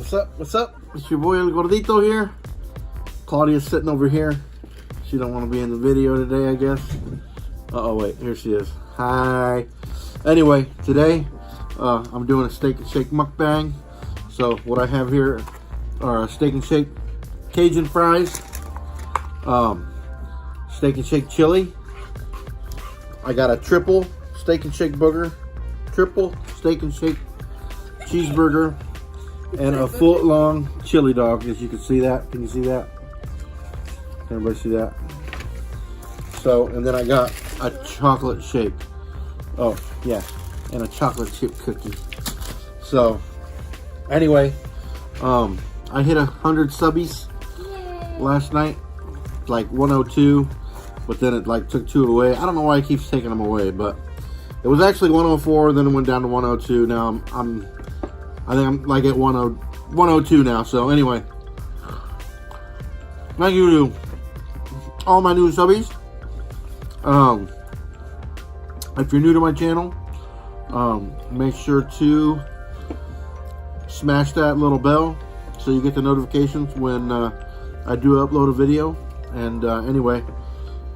What's up? What's up? It's your boy El Gordito here. Claudia's sitting over here. She don't want to be in the video today, I guess. Uh-oh, wait. Here she is. Hi. Anyway, today I'm doing a steak and shake mukbang. So what I have here are steak and shake Cajun fries, steak and shake chili. I got a triple steak and shake burger, triple steak and shake cheeseburger, and a foot-long chili dog. As you can see that. Can you see that? Can everybody see that? So, and then I got a chocolate shake. Oh, yeah, and a chocolate chip cookie. So, anyway, I hit 100 subbies last night, like 102, but then it like took 2 away. I don't know why it keeps taking them away, but it was actually 104, then it went down to 102. Now I think I'm like at 102 now. So anyway, thank you to all my new subbies. If you're new to my channel, make sure to smash that little bell so you get the notifications when I do upload a video. And anyway,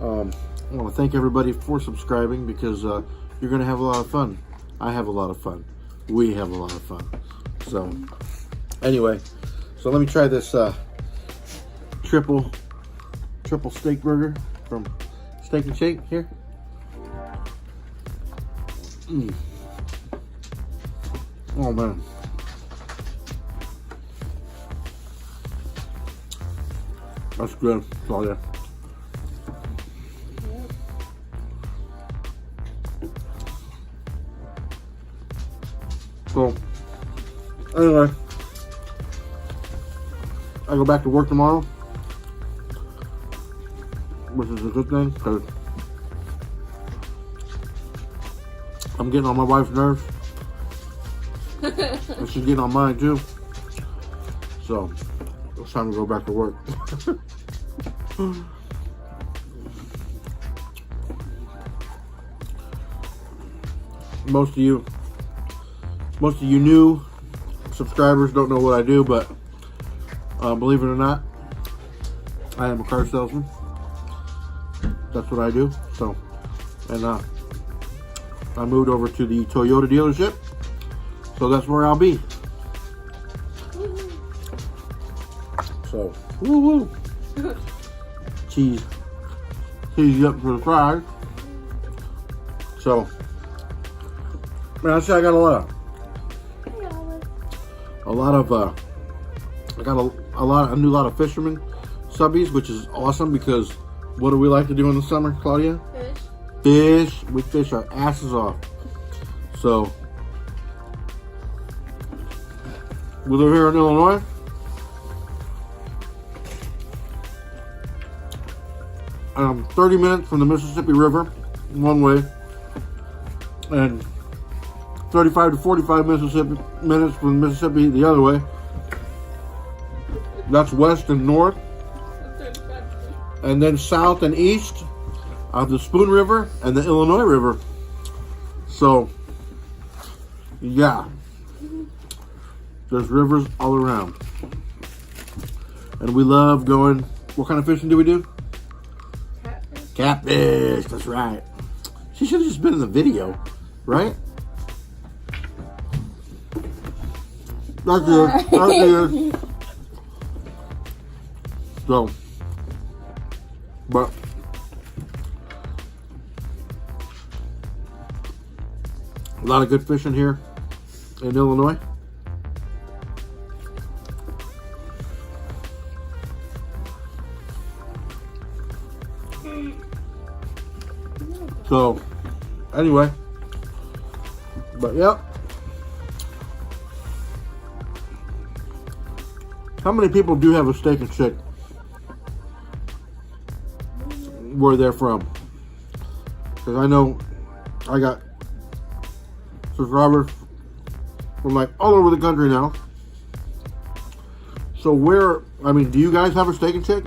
I want to thank everybody for subscribing, because you're going to have a lot of fun. I have a lot of fun. We have a lot of fun. So anyway, so let me try this triple steak burger from Steak and Shake here. Oh man, that's good. Oh yeah. So anyway, I go back to work tomorrow, which is a good thing, because I'm getting on my wife's nerves, and she's getting on mine too. So it's time to go back to work. Most of you new subscribers don't know what I do, but believe it or not, I am a car salesman. That's what I do. So, and I moved over to the Toyota dealership, so that's where I'll be. So, woo woo. Cheese up for the fries. So, man, I say I got a new lot of fishermen subbies, which is awesome, because what do we like to do in the summer, Claudia? Fish. We fish our asses off. So we live here in Illinois. I'm 30 minutes from the Mississippi River one way, and 35 to 45 minutes from Mississippi the other way. That's west and north. And then south and east of the Spoon River and the Illinois River. So, yeah, there's rivers all around. And we love going. What kind of fishing do we do? Catfish. Catfish, that's right. She should have just been in the video, right? That's good. That's good. So, but a lot of good fishing here in Illinois. So, anyway, but yep. How many people do have a steak and shake where they're from? Because I know I got subscribers from like all over the country now. So where, I mean, do you guys have a steak and shake?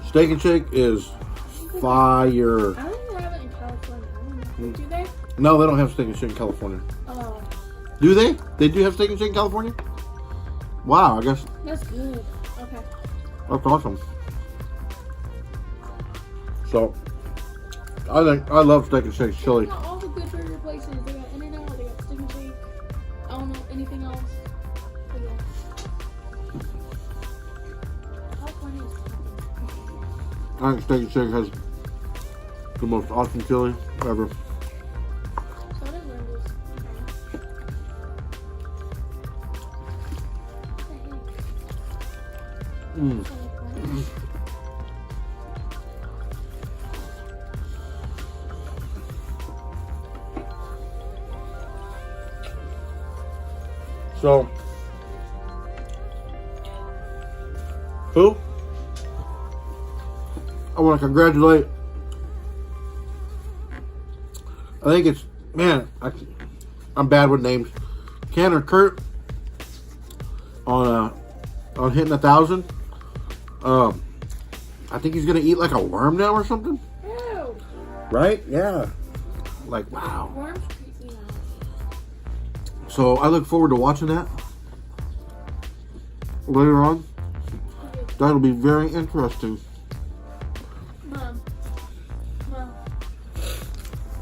Steak and shake is fire. I don't even have it in California. I don't know. Do they? No, they don't have steak and shake in California. Oh. Do they? They do have Steak and Shake in California? Wow, I guess. That's good. Okay. That's awesome. So, I love Steak and Shake chili. They got all the good burger places. They got In-N-Out, they got Steak and Shake. I don't know anything else. But yeah. How funny is I think Steak and Shake has the most awesome chili ever. So does Wendy's. Mm. So, who? I want to congratulate. I think it's, man, I'm bad with names. Ken or Kurt on hitting 1,000. I think he's gonna eat like a worm now or something. Ew. Right? Yeah. Like, wow. Worms creepy now. So I look forward to watching that later on. That'll be very interesting. Mom.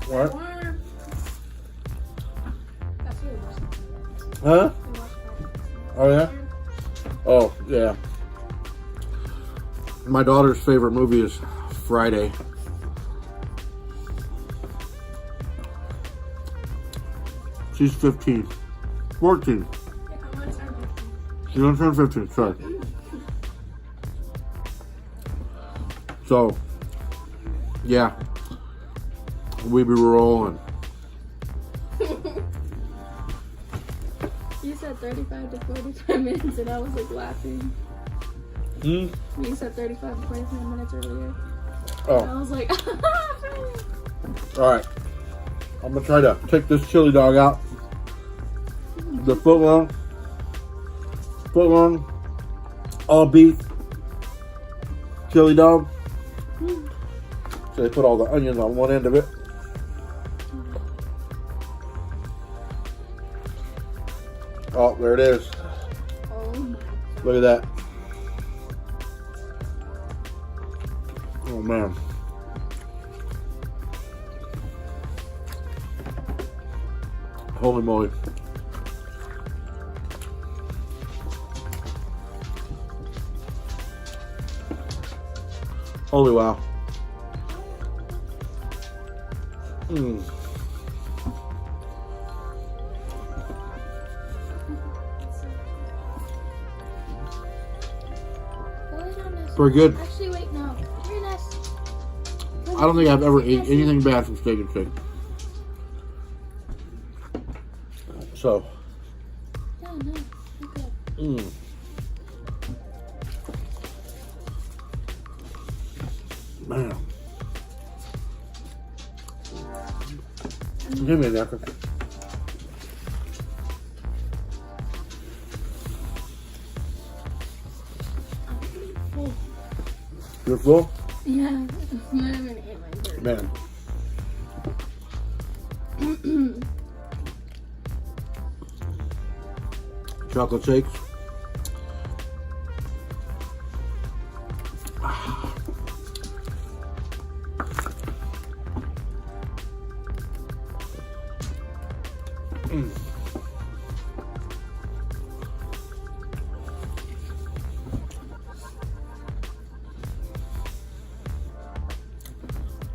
What? Worm. That's yours. Huh? Oh yeah? Oh yeah. My daughter's favorite movie is Friday. She's 15. 14. She's gonna turn 15, sorry. So, yeah. We be rolling. You said 35 to 45 minutes and I was like laughing. You said 35 to 45 minutes earlier. Oh. I was like, Alright. I'm gonna try to take this chili dog out. The foot long, all beef chili dog. So they put all the onions on one end of it. Oh, there it is. oh my. Look at that. Oh man. Holy moly. Holy wow. Mmm. Pretty good. Actually, wait, no. Here, Ness. I don't think I've ever eaten anything bad from Steak and Shake. So. No, no. Okay. Mmm. Man. Give me a napkin. Full. You're full? Yeah. I'm not even eat my burger. Man. Chocolate shakes.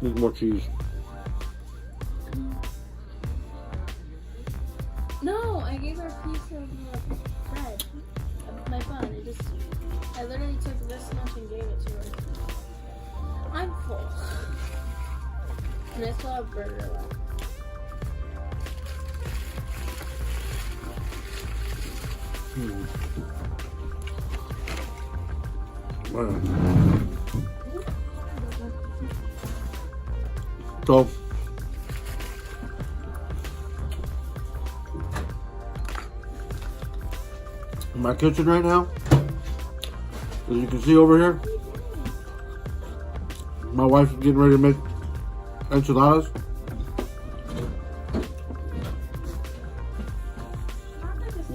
Need more cheese. No, I gave her a piece of bread. My bun. I literally took this much and gave it to her. I'm full. And I still have burger left. Wow. So, in my kitchen right now, as you can see over here, my wife's getting ready to make enchiladas.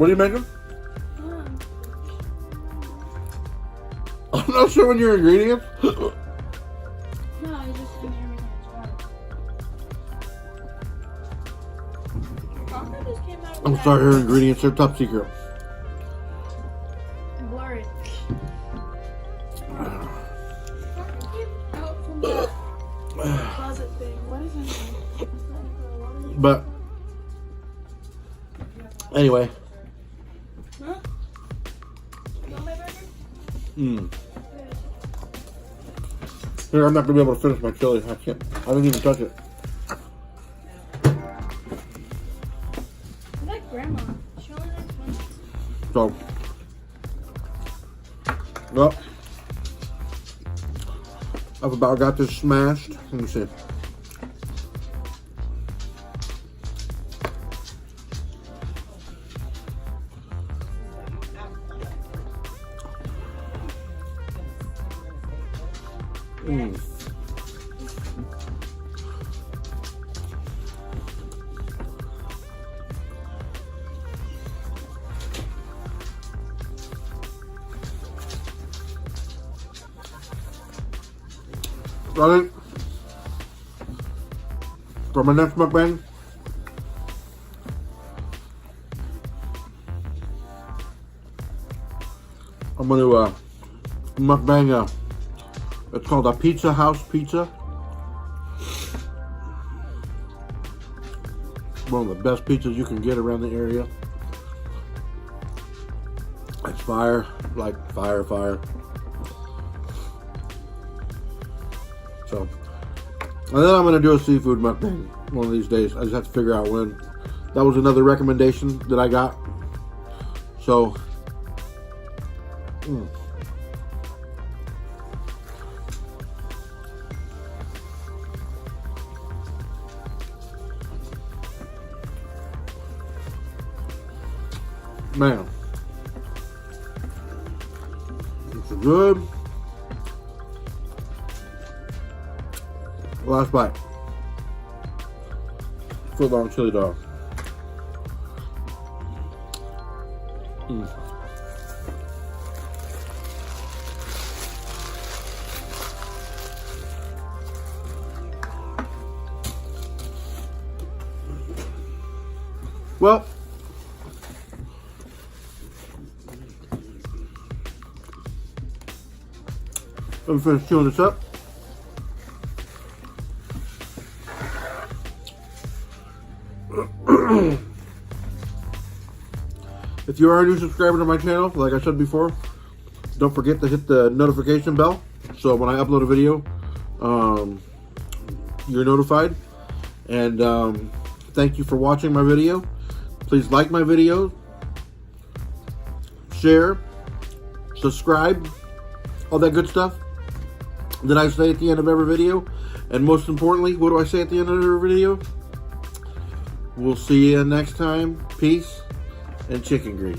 What are you making? Yeah. I'm not showing your ingredients. No, I just didn't hear me. Just came out with I'm that. sorry, her ingredients are top secret. Blurry. Out from that closet thing. What is it? But anyway. Huh? You want my burger? Here, I'm not gonna be able to finish my chili. I can't. I didn't even touch it. I like Grandma. She only likes one. So, well, I've about got this smashed. Let me see. I think for my next mukbang, I'm going to mukbang. It's called a Pizza House Pizza. One of the best pizzas you can get around the area. It's fire, like fire. So, and then I'm going to do a seafood mukbang one of these days. I just have to figure out when. That was another recommendation that I got. So, man, it's good. Last bite. Foot long chili dog. Well, let me finish chewing this up. If you are a new subscriber to my channel, like I said before, don't forget to hit the notification bell so when I upload a video, you're notified. And thank you for watching my video. Please like my video, share, subscribe, all that good stuff that I say at the end of every video. And most importantly, what do I say at the end of every video? We'll see you next time. Peace and chicken grease.